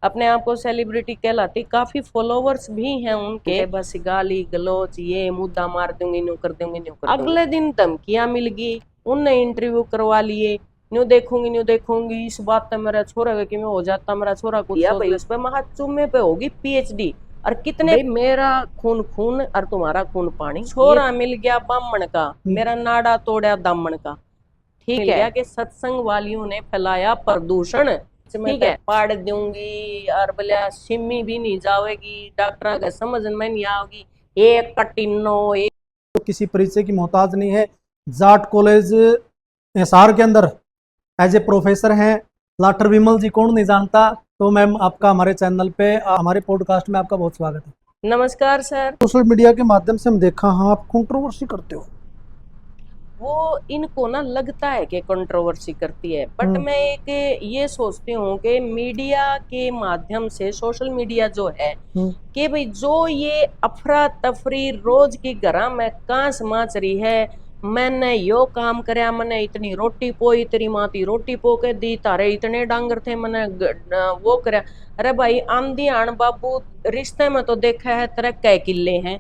अपने आप को सेलिब्रिटी कहलाती, काफी फॉलोवर्स भी हैं उनके, बस गाली गलोच ये मुद्दा मार दूंगी न्यू कर दूंगी न्यू कर दूंगी। अगले दिन धमकियां मिल गई, उनने इंटरव्यू करवा लिए, न्यू देखूंगी इस बात पे मेरा छोरा कि मैं हो जाता, मेरा छोरा कुछ भाई उस पे महा चुम्मे पे होगी पीएचडी। और कितने मेरा खून खून और तुम्हारा खून पानी, छोरा मिल गया बामण का, मेरा नाड़ा तोड़ा दामन का, ठीक है, कि सत्संग वालियों ने फैलाया प्रदूषण, ठीक है, पाड़ दूंगी और बोलिया सिमी भी नहीं जाएगी, डॉक्टर का समझ में नहीं आओगी, एक कटिनो एक। तो किसी परिचय की मोहताज नहीं है। जाट कॉलेज एसआर के अंदर एज ए प्रोफेसर हैं डॉक्टर विमल जी, कौन नहीं जानता। तो मैम आपका हमारे चैनल पे हमारे पॉडकास्ट में आपका बहुत स्वागत है। नमस्कार सर। सोशल मीडिया के माध्यम से हम देखा, हाँ आप कंट्रोवर्सी करते हो। वो इनको ना लगता है कि कंट्रोवर्सी करती है, बट मैं एक ये सोचती हूँ कि मीडिया के माध्यम से, सोशल मीडिया जो है कि भाई जो ये अफरा तफरी रोज की घरा में कांस माच रही है, मैंने यो काम करया, मैंने इतनी रोटी पोई, तेरी माती रोटी पो के दी, तारे इतने डांगर थे, मैंने वो करया। अरे भाई आंधी आन बाबू, रिश्ते में तो देखा है तेरे कै किले हैं,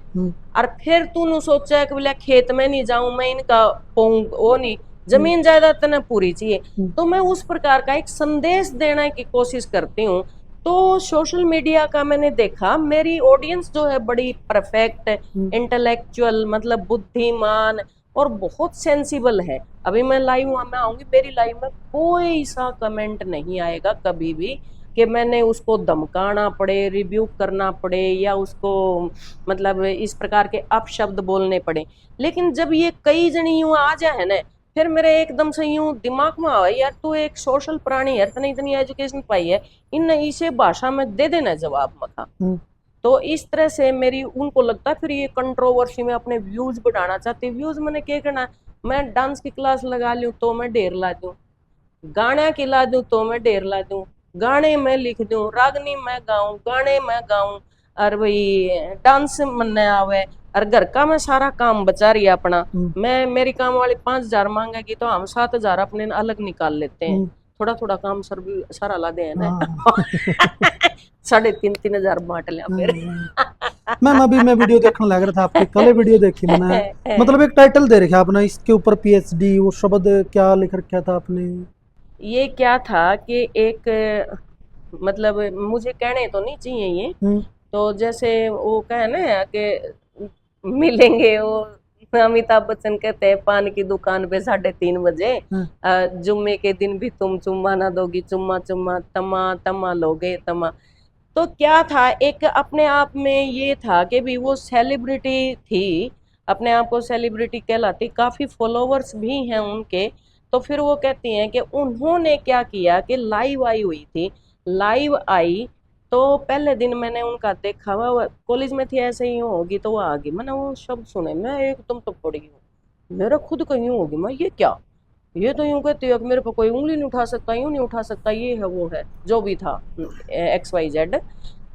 और फिर तूने सोचा कि बोला खेत में नहीं जाऊं मैं, इनका वो नहीं, जमीन जायदाद तने पूरी चाहिए। तो मैं उस प्रकार का एक संदेश देने की कोशिश करती हूँ। तो सोशल मीडिया का मैंने देखा, मेरी ऑडियंस जो है बड़ी परफेक्ट, इंटेलेक्चुअल, मतलब बुद्धिमान और बहुत सेंसिबल है। अभी मैं लाइव में आऊंगी, मेरी लाइव में कोई सा कमेंट नहीं आएगा कभी भी कि मैंने उसको धमकाना पड़े, रिव्यू करना पड़े, या उसको मतलब इस प्रकार के अपशब्द बोलने पड़े। लेकिन जब ये कई जनी यूं आ जाए ना, फिर मेरे एकदम से यूं दिमाग में आवा, यार तू एक सोशल प्राणी है, तने इतनी एजुकेशन पाई है, इन इसे भाषा में दे देना जवाब मथा। तो इस तरह से मेरी उनको लगता है फिर ये कंट्रोवर्सी में अपने व्यूज बढ़ाना चाहती। व्यूज मैंने क्या करना, मैं डांस की क्लास लगा लूं तो मैं ढेर ला दूं, गाना की ला दूं तो मैं ढेर ला दूं, गाने में लिख दूं, रागनी में गाऊं, गाने में गाऊं, और भाई डांस मनने आवे, और घर का मैं सारा काम बचा रही है अपना। मैं मेरी काम वाली 5,000 मांगेगी तो हम 7,000 अपने अलग निकाल लेते हैं, थोड़ा थोड़ा काम सर भी सारा ला दे है ना। 3,500 बांट लिया फिर। मैम अभी मैं वीडियो देखने लग रहा था आपकी, कल वीडियो देखी मैंने, मतलब एक टाइटल दे रखा आपने इसके ऊपर पीएचडी, वो शब्द क्या लिख रखा था आपने? ये क्या था कि एक मतलब मुझे कहने तो नहीं चाहिए ये, तो जैसे वो कहे ना कि मिलेंगे, वो अमिताभ बच्चन कहते हैं पान की दुकान पे 3:30 बजे, जुम्मे के दिन भी तुम चुम्मा ना दोगी, चुम्मा चुम्मा तमा तमा लोगे तमा। तो क्या था, एक अपने आप में ये था कि भी वो सेलिब्रिटी थी, अपने आप को सेलिब्रिटी कहलाती, काफी फॉलोवर्स भी हैं उनके। तो फिर वो कहती हैं कि उन्होंने क्या किया कि लाइव आई हुई थी, लाइव आई तो पहले दिन मैंने उनका देखा, हुआ कॉलेज में थी, ऐसे ही होगी तो वो आ गई, मैंने वो शब्द सुने, मैं एकदम तो पड़ी हूँ, मेरा खुद का यूं होगी, मैं ये क्या, ये तो यूं कहती है कि मेरे पे कोई उंगली नहीं उठा सकता, यूं नहीं उठा सकता, ये है वो है जो भी था XYZ।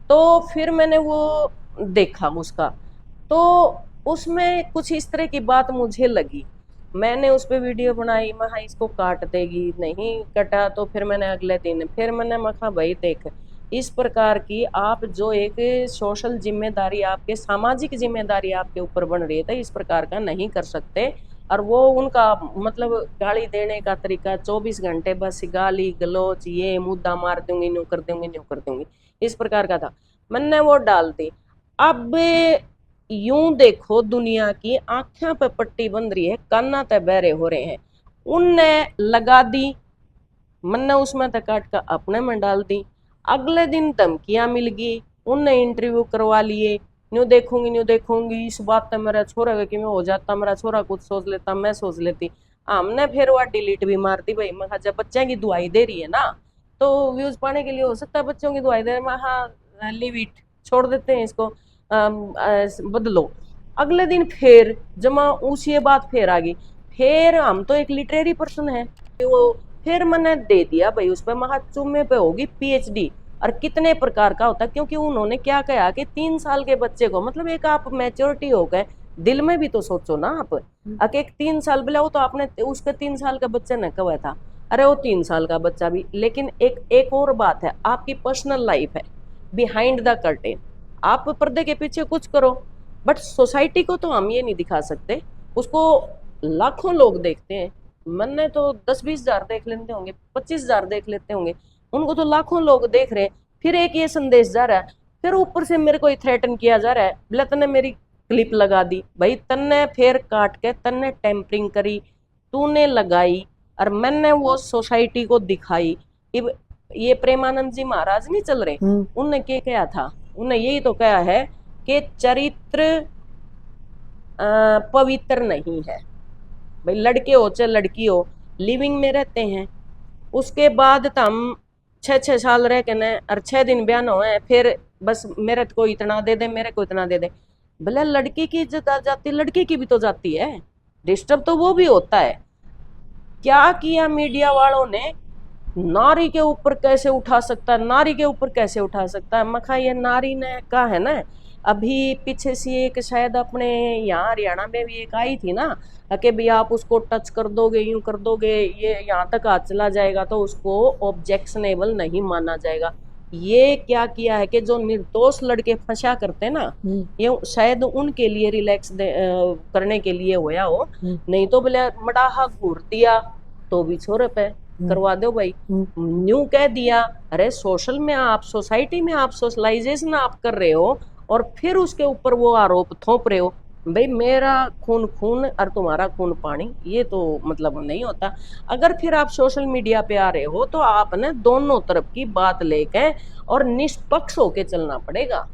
तो फिर मैंने वो देखा उसका, तो उसमें कुछ इस तरह की बात मुझे लगी, मैंने उस पर वीडियो बनाई, मैं हाँ इसको काट देगी, नहीं कटा। तो फिर मैंने अगले दिन फिर मैंने मखा भाई देख, इस प्रकार की आप जो एक सोशल जिम्मेदारी, आपके सामाजिक जिम्मेदारी आपके ऊपर बन रही है, तो इस प्रकार का नहीं कर सकते। और वो उनका मतलब गाली देने का तरीका 24 घंटे बस गाली गलोच ये मुद्दा मार दूंगी न्यू कर दूंगी न्यू कर दूंगी, इस प्रकार का था। मैंने वो डाल दी। अब यूं देखो, दुनिया की आंखें पे पट्टी बन रही है, काना ते बहरे हो रहे हैं, उनने लगा दी, मैंने उसमें तक काट कर अपने में डाल दी। अगले दिन धमकियां मिल गई, उनने इंटरव्यू करवा लिए, न्यू देखूंगी इस बात पे मेरा छोरा कि मैं हो जाता, मेरा छोरा कुछ सोच लेता, मैं सोच लेती। हमने फिर वह डिलीट भी मार दी भाई। मैं जब बच्चे की दुआई दे रही है ना, तो व्यूज पाने के लिए हो सकता है बच्चों की दुआई दे रहे, हाँ लीव इट, छोड़ देते हैं इसको, बदलो। अगले दिन फिर जमा उसी बात फिर आ गई, फिर हम तो एक लिटरेरी पर्सन है, वो फिर मैंने दे दिया भाई उस पर, महा चुम्मे पे होगी पीएचडी, और कितने प्रकार का होता है, क्योंकि उन्होंने क्या कहा कि 3 साल के बच्चे को, मतलब एक आप मैच्योरिटी हो गए, दिल में भी तो सोचो ना आप, एक 3 साल बोला, वो तो आपने उसके 3 साल के बच्चे ने कहा था, अरे वो 3 साल का बच्चा भी। लेकिन एक और बात है, आपकी पर्सनल लाइफ है बिहाइंड द कर्टेन, आप पर्दे के पीछे कुछ करो, बट सोसाइटी को तो हम ये नहीं दिखा सकते। उसको लाखों लोग देखते हैं, मैंने तो 10-20 हजार देख लेते होंगे, 25 हजार देख लेते होंगे, उनको तो लाखों लोग देख रहे हैं। फिर एक ये संदेश जा रहा है, फिर ऊपर से मेरे को थ्रेटन किया जा रहा है, बोले तने मेरी क्लिप लगा दी। भाई तन्ने फिर काट के तन्ने टेम्परिंग करी, तूने लगाई और मैंने वो सोसाइटी को दिखाई। ये प्रेमानंद जी महाराज नहीं चल रहे, उनने क्या कहा था, उन्हें यही तो कहा है कि चरित्र पवित्र नहीं है। भाई लड़के हो चाहे लड़की हो, लिविंग में रहते हैं, उसके बाद तो हम 6-6 साल रह के न और 6 दिन बयान हुए, फिर बस मेरे को इतना दे दे, मेरे को इतना दे दे। भले लड़की की इज्जत आ जाती, लड़की की भी तो जाती है, डिस्टर्ब तो वो भी होता है। क्या किया मीडिया वालों ने, नारी के ऊपर कैसे उठा सकता है, नारी के ऊपर कैसे उठा सकता है। मखा ये नारी ने कहा है ना, अभी पीछे से एक शायद अपने यहाँ हरियाणा में भी एक आई थी ना, कि भाई आप उसको टच कर दोगे, यूं कर दोगे, ये यहाँ तक हाथ चला जाएगा तो उसको ऑब्जेक्शनेबल नहीं माना जाएगा। ये क्या किया है कि जो निर्दोष लड़के फंसा करते ना, ये शायद उनके लिए रिलैक्स करने के लिए होया हो, नहीं तो बोले मडाहा घूर दिया तो भी छोरे पे करवा दो भाई, न्यू कह दिया। अरे सोशल में आप, सोसाइटी में आप सोशलाइजेशन आप कर रहे हो और फिर उसके ऊपर वो आरोप थोप रहे हो। भाई मेरा खून खून और तुम्हारा खून पानी, ये तो मतलब नहीं होता। अगर फिर आप सोशल मीडिया पे आ रहे हो तो आपने दोनों तरफ की बात लेके और निष्पक्ष होके चलना पड़ेगा।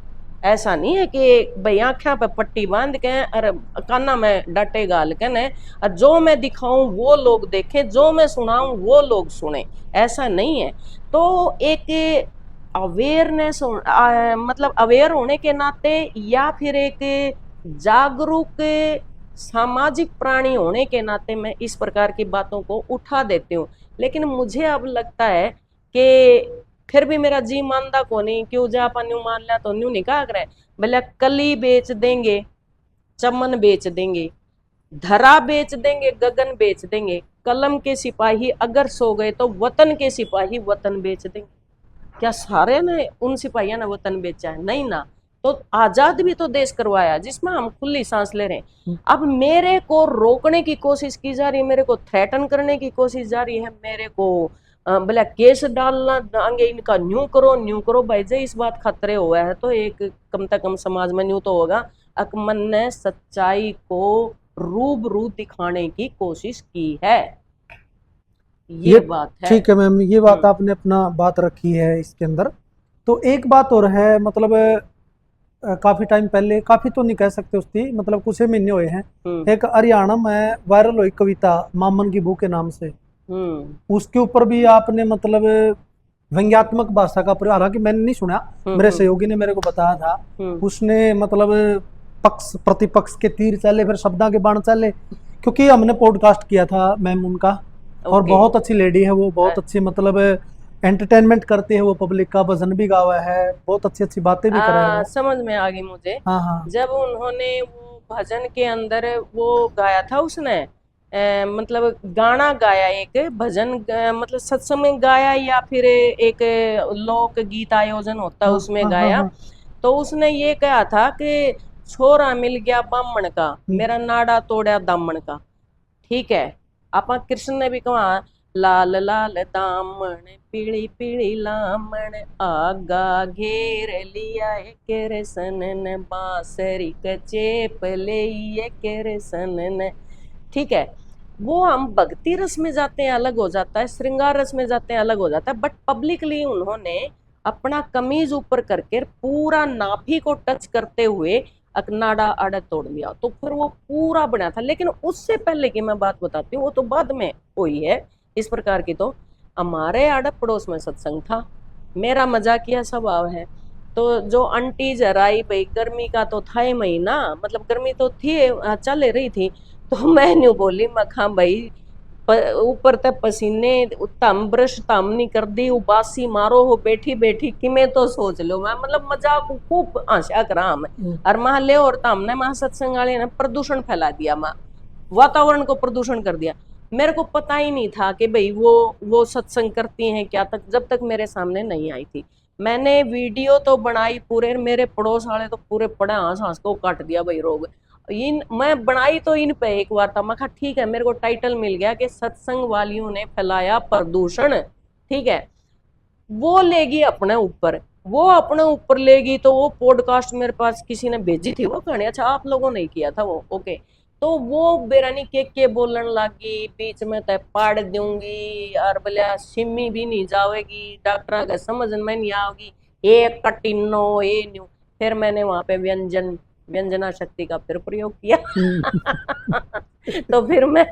ऐसा नहीं है कि भाई आँखों पे पट्टी बांध के अरे काना में डाटे गाल के ने, जो मैं दिखाऊं वो लोग देखें, जो मैं सुनाऊं वो लोग सुने, ऐसा नहीं है। तो एक अवेयरनेस मतलब अवेयर होने के नाते या फिर एक जागरूक सामाजिक प्राणी होने के नाते मैं इस प्रकार की बातों को उठा देती हूँ। लेकिन मुझे अब लगता है कि फिर भी मेरा जी मानदा को नहीं, क्यों जा अपन न्यू मान लिया तो न्यू निकाह करे, भले कली बेच देंगे, चमन बेच देंगे, धरा बेच देंगे, गगन बेच देंगे, कलम के सिपाही अगर सो गए तो वतन के सिपाही वतन बेच देंगे। क्या सारे ने उन सिपाहियों ने वतन बेचा है? नहीं ना। तो आजाद भी तो देश करवाया जिसमें हम खुली सांस ले रहे हैं। अब मेरे को रोकने की कोशिश की जा रही है, मेरे को थ्रेटन करने की कोशिश जा रही है, मेरे को भला केस डालना दांगे, इनका न्यू करो भाई जी। इस बात खतरे हुआ है तो एक कम से कम समाज में न्यू तो होगा। अकमन ने सच्चाई को रूबरू दिखाने की कोशिश की है, ये बात है। ठीक है मैम, ये बात आपने अपना बात रखी है इसके अंदर। तो एक बात और है, मतलब काफी टाइम पहले, काफी तो नहीं कह सकते उसकी, मतलब कुछ ही महीने हुए हैं, एक हरियाणा में वायरल हुई कविता मामन की बू के नाम से, उसके ऊपर भी आपने मतलब व्यंग्यात्मक भाषा का प्रयोग, हालांकि मैंने नहीं सुना, मेरे सहयोगी ने मेरे को बताया था, उसने मतलब पक्ष प्रतिपक्ष के तीर चले, फिर शब्दा के बाण चले, क्योंकि हमने पॉडकास्ट किया था मैम उनका, और बहुत अच्छी लेडी है वो, बहुत अच्छी मतलब एंटरटेनमेंट करते हैं वो, पब्लिक का भजन भी गावा है, बहुत अच्छी अच्छी बातें भी कर रहे हैं। समझ में आ गई मुझे। हाँ। जब उन्होंने वो भजन के अंदर वो गाया था, उसने मतलब गाना गाया, एक भजन मतलब सत्संग में गाया या फिर एक लोक गीत आयोजन होता है उसमें गाया। तो उसने ये कहा था कि छोरा मिल गया बामण का, मेरा नाड़ा तोड़ा दामन का। ठीक है, आपा कृष्ण ने भी कहा लाल लाल दामन पीली पीली लामण, आगा घेर लिया कृष्ण ने, बांसुरी के चेप ले कृष्ण ने। ठीक है, वो हम भक्ति रस में जाते हैं अलग हो जाता है, श्रृंगार रस में जाते हैं अलग हो जाता है, बट पब्लिकली उन्होंने अपना कमीज ऊपर करके पूरा नाभि को टच करते हुए अकनाडा आड़ा तोड़ लिया, तो फिर वो पूरा बना था। लेकिन उससे पहले की मैं बात बताती हूँ, वो तो बाद में हुई है इस प्रकार की। तो हमारे आड़ा पड़ोस में सत्संग था, मेरा मजाकिया स्वभाव है, तो जो आंटी जराई भाई गर्मी का तो था ही महीना, मतलब गर्मी तो थी चल रही थी, तो मैं न्यू बोली मखा भाई ऊपर तक पसीने तम ब्रश तम नहीं कर दी, उबासी मारो हो बैठी बैठी कि मैं तो सोच लो, मैं मतलब मजाक खूब हंसा करा मैं और महा ले, और तमने महा सत्संग वाले ने प्रदूषण फैला दिया, माँ वातावरण को प्रदूषण कर दिया। मेरे को पता ही नहीं था कि भाई वो सत्संग करती हैं क्या, तक जब तक मेरे सामने नहीं आई थी। मैंने वीडियो तो बनाई पूरे, मेरे पड़ोस वाले तो पूरे पड़े हंस हंस को काट दिया भाई रोग। इन मैं बनाई तो इन पे एक बार था, मैं कहा ठीक है, मेरे को टाइटल मिल गया कि सत्संग वालियों ने फैलाया प्रदूषण, ठीक है, वो लेगी अपने ऊपर, वो अपने ऊपर लेगी। तो वो पॉडकास्ट मेरे पास किसी ने भेजी थी वो कहानी, अच्छा आप लोगों ने किया था वो, ओके। तो वो बेरानी के बोलन लगी, बीच में तय पाड़ दूंगी और बोलिया सिमी भी नहीं जाएगी, डॉक्टर का समझ में नहीं आओगी, एक कटिनो ये न्यू। फिर मैंने वहां पे व्यंजना शक्ति का फिर प्रयोग किया। तो फिर मैं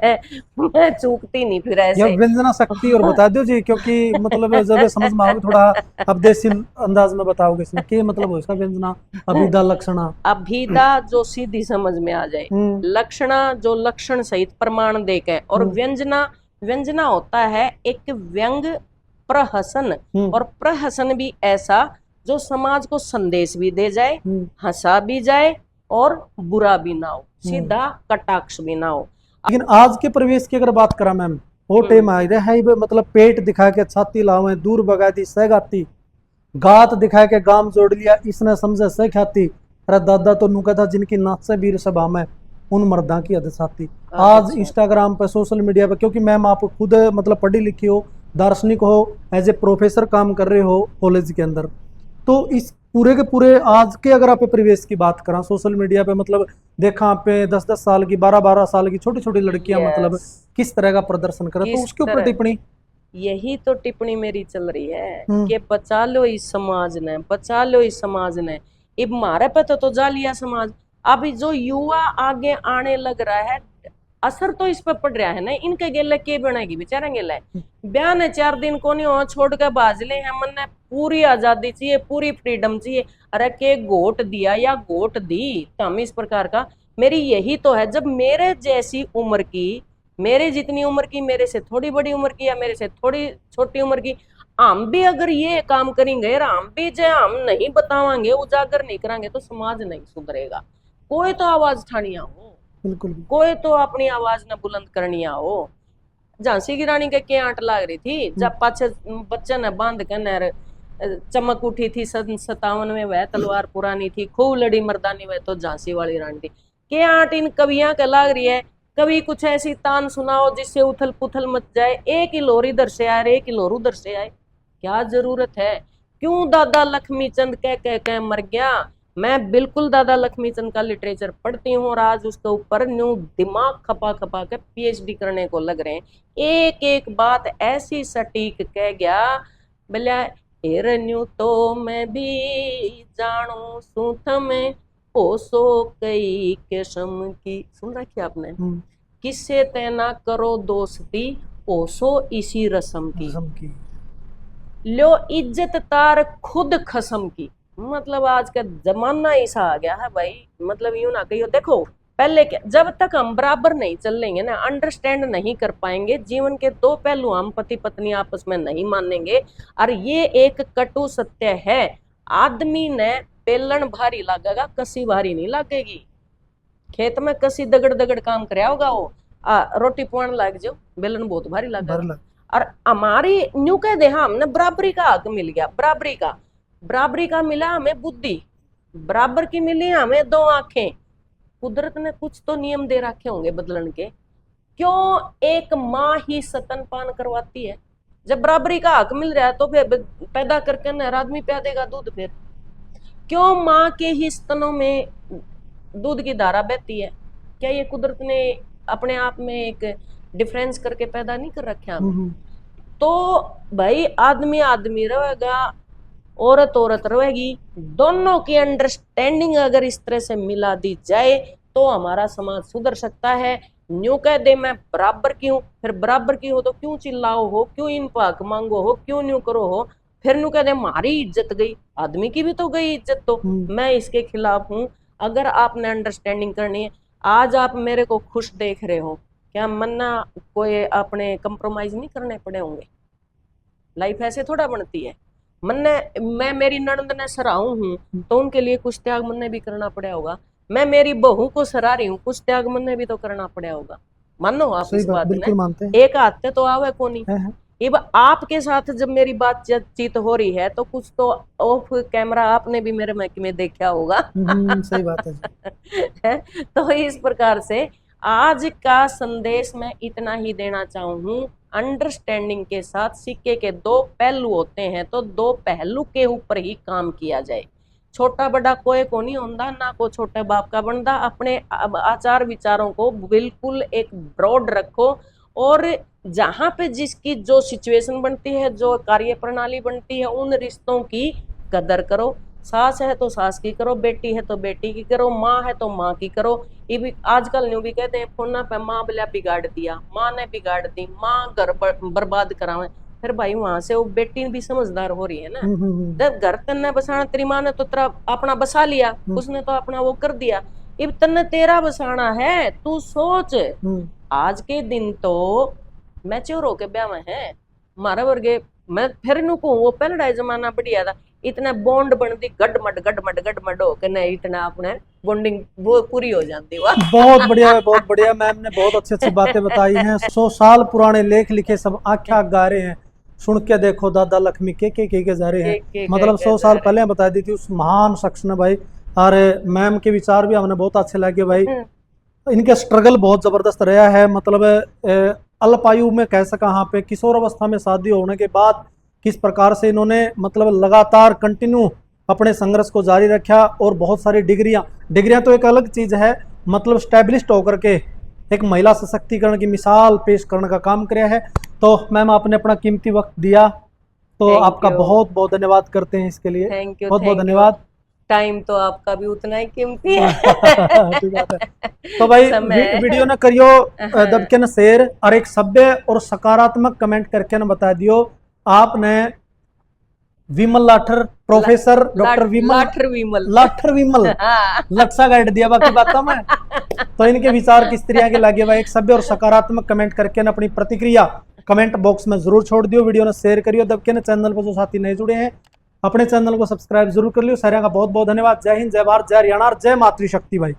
चूकती नहीं फिर यह ऐसे। व्यंजना शक्ति और बता दो जी, क्योंकि मतलब जब ये समझ में आओगे थोड़ा, अब देसी अंदाज में बताओगे इसमें क्या मतलब हो इसका व्यंजना, अभिधा लक्षणा। अभिधा जो सीधी समझ में आ जाए, लक्षणा जो लक्षण सहित प्रमाण देके, और व्यंजना होता है एक व्यंग प्रहसन, और प्रहसन भी ऐसा जो समाज को संदेश भी दे जाए, हंसा भी जाए और बुरा भी ना हो, सीधा कटाक्ष भी ना हो। लेकिन आज के परिवेश की अगर बात करा मैम, वो टाइम आ रहा है मतलब पेट दिखा के छाती लावे, दूर भगा दी सहगाती, गात दिखा के गाम जोड़ लिया, इसने समझे सह ख्याति, अरे दादा तो नुका था जिनकी नाच से वीर सभा में उन मर्दा की हद साथी। आज इंस्टाग्राम पे, सोशल मीडिया पे, क्योंकि मैम आप खुद मतलब पढ़ी लिखी हो, दार्शनिक हो, एज ए प्रोफेसर काम कर रहे हो कॉलेज के अंदर, तो इस पूरे के पूरे आज के अगर आप परिवेश की बात करा, सोशल मीडिया पे मतलब देखा आप 10-10 साल की, 12-12 साल की छोटी छोटी लड़कियां मतलब किस तरह का प्रदर्शन करें, तो उसके ऊपर टिप्पणी। यही तो टिप्पणी मेरी चल रही है कि बचा लो इस समाज ने, बचा लो इस समाज ने। अब मारे पे तो जा लिया समाज, अभी जो युवा आगे आने लग रहा है, असर तो इस पर पड़ रहा है ना, इनके गेले के बनेगी बेचारे गेले, बयान है 4 दिन को नहीं हो छोड़ के बाजले हैं, मन ने पूरी आजादी चाहिए, पूरी फ्रीडम चाहिए, अरे के गोट दिया या गोट दी, तो हम इस प्रकार का। मेरी यही तो है, जब मेरे जैसी उम्र की, मेरे जितनी उम्र की, मेरे से थोड़ी बड़ी उम्र की या मेरे से थोड़ी छोटी उम्र की, हम भी अगर ये काम करेंगे, हम भी जो हम नहीं बतावांगे, उजागर नहीं करांगे, तो समाज नहीं सुधरेगा। कोई तो आवाज ठानिया हो, बिल्कुल, कोई तो अपनी आवाज न बुलंद करनी हो। झांसी की रानी के आंट लाग रही थी, जब पाछे बच्चे ने बांध के नर चमक उठी थी 57 में, वह तलवार पुरानी थी, खूब लड़ी मर्दानी, वह तो झांसी वाली रानी थी। के आंट इन कवियां के लाग रही है, कभी कुछ ऐसी तान सुनाओ जिससे उथल पुथल मच जाए, एक ही लोरी उधर से आए, एक ही लोर उधर से आए, क्या जरूरत है? क्यों दादा लक्ष्मी चंद कह मर गया? मैं बिल्कुल दादा लक्ष्मी चंद का लिटरेचर पढ़ती हूँ, और आज उसके ऊपर न्यू दिमाग खपा खपा के पीएचडी करने को लग रहे हैं। एक एक बात ऐसी सटीक कह गया, बोलिया न्यू तो मैं भी जानू सूथ में ओसो कई किस्म की, सुन रखी आपने? किससे तैना करो दोस्ती, ओसो इसी रस्म की, लो इज्जत तार खुद खसम की। मतलब आज का जमाना ऐसा आ गया है भाई, मतलब यूं ना कहियो। देखो पहले क्या, जब तक हम बराबर नहीं चल लेंगे ना, अंडरस्टैंड नहीं कर पाएंगे, जीवन के दो पहलू हम पति पत्नी आपस में नहीं मानेंगे, और ये एक कटु सत्य है, आदमी ने बेलन भारी लागेगा, कसी भारी नहीं लागेगी। खेत में कसी दगड़ दगड़ काम कराया होगा वो, रोटी पवान लाग जाओ, बेलन बहुत भारी लागेगा। और हमारी न्यू कह दे, हमने बराबरी का हक मिल गया, बराबरी का मिला हमें बुद्धि, बराबर की मिली हमें 2 आंखें। कुदरत ने कुछ तो नियम दे रखे होंगे बदलन के, क्यों एक माँ ही स्तनपान करवाती है? जब बराबरी का हक मिल रहा है तो फिर पैदा करके नर आदमी प्या देगा दूध, फिर क्यों माँ के ही स्तनों में दूध की धारा बहती है? क्या ये कुदरत ने अपने आप में एक डिफरेंस करके पैदा नहीं कर रखे हमें? तो भाई आदमी आदमी रहेगा, औरत औरत रहेगी, दोनों की अंडरस्टैंडिंग अगर इस तरह से मिला दी जाए तो हमारा समाज सुधर सकता है। न्यू कह दे मैं बराबर की हूँ, फिर बराबर की हो तो क्यों चिल्लाओ हो, क्यों इन पाक मांगो हो, क्यों न्यू करो हो? फिर न्यू कह दे हमारी इज्जत गई, आदमी की भी तो गई इज्जत। तो मैं इसके खिलाफ हूँ। अगर आपने अंडरस्टैंडिंग करनी है, आज आप मेरे को खुश देख रहे हो, क्या मन्ना कोई अपने कंप्रोमाइज नहीं करने पड़े होंगे? लाइफ ऐसे थोड़ा बनती है। मैं मेरी ननद ने सराहूं हूँ तो उनके लिए कुछ त्याग मन ने भी करना पड़ा होगा। मैं मेरी बहू को सराह रही हूँ, कुछ त्याग मन ने भी तो करना पड़ा होगा। मानो आप सही इस बात, बात बिल्कुल में, मानते हैं। एक हाथ से तो आवे को नहीं। है। अब आपके साथ जब मेरी बातचीत हो रही है तो कुछ तो ऑफ कैमरा आपने भी मेरे माइक में देखा होगा। सही बात है जी। है? तो इस प्रकार से आज का संदेश मैं इतना ही देना चाहूँ, अंडरस्टैंडिंग के साथ सिक्के के दो पहलू होते हैं, तो दो पहलू के ऊपर ही काम किया जाए। छोटा बड़ा कोई को नहीं होता, ना को छोटे बाप का बनता। अपने आचार विचारों को बिल्कुल एक ब्रॉड रखो, और जहां पे जिसकी जो सिचुएशन बनती है, जो कार्य प्रणाली बनती है, उन रिश्तों की कदर करो। सास है तो सास की करो, बेटी है तो बेटी की करो, माँ है तो माँ की करो। ये भी आजकल न्यू भी कहते हैं फोन पे माँ बोला बिगाड़ दिया, माँ ने बिगाड़ दी, माँ घर बर्बाद करावे। फिर भाई वहां से वो बेटी भी समझदार हो रही है ना। जब घर तन्ने बसाना, तेरी माँ ने तो तेरा अपना बसा लिया, उसने तो अपना वो कर दिया, अब तन्ने तेरा बसाना है। तू सोच, आज के दिन तो मैच्योर होके ब्याह में है मारा वर्गे। मैं फिर नु को वो पहला जमाना बढ़िया था, इतना बॉन्ड बनती गडमड हो के नहीं, इतना अपने बॉन्डिंग वो पूरी हो जाती। वाह बहुत बढ़िया है, बहुत बढ़िया। मैम ने बहुत अच्छी अच्छी बातें बताई हैं। 100 साल पुराने लेख लिखे सब आख्या गा रहे हैं। सुन के देखो दादा लक्ष्मी के जा रहे हैं। मतलब 100 साल पहले बता दी थी उस महान शख्स ने भाई। और मैम के विचार भी हमने बहुत अच्छे लगे भाई। इनके स्ट्रगल बहुत जबरदस्त रहा है। मतलब अल्पायु में कह सका, यहाँ पे किशोर अवस्था में शादी होने के बाद किस प्रकार से इन्होंने मतलब लगातार कंटिन्यू अपने संघर्ष को जारी रखा, और बहुत सारी डिग्रियां तो एक अलग चीज है, मतलब स्टैब्लिश्ड होकर के एक महिला सशक्तिकरण की मिसाल पेश करने का काम किया है। तो मैम आपने अपना कीमती वक्त दिया, तो आपका बहुत बहुत धन्यवाद करते हैं इसके लिए। थैंक यू, बहुत बहुत धन्यवाद। टाइम तो आपका भी उतना ही कीमती है। ठीक बात है। तो भाई वीडियो ना करियो दबके न शेयर, और एक सभ्य और सकारात्मक कमेंट करके न बता दियो आपने विमल लाठर, प्रोफेसर डॉक्टर विमल लाठर विमल लक्सा गाइड दिया बाकी बातों में। तो इनके विचार किस तरह के लगे भाई, एक सभ्य और सकारात्मक कमेंट करके न अपनी प्रतिक्रिया कमेंट बॉक्स में जरूर छोड़ दियो। वीडियो ने शेयर करियो दबके न। चैनल पर जो साथी नहीं जुड़े हैं अपने चैनल को सब्सक्राइब जरूर कर लियो। सारे का बहुत बहुत धन्यवाद। जय हिंद, जय भारत, जय हरियाणा, जय मातृशक्ति भाई।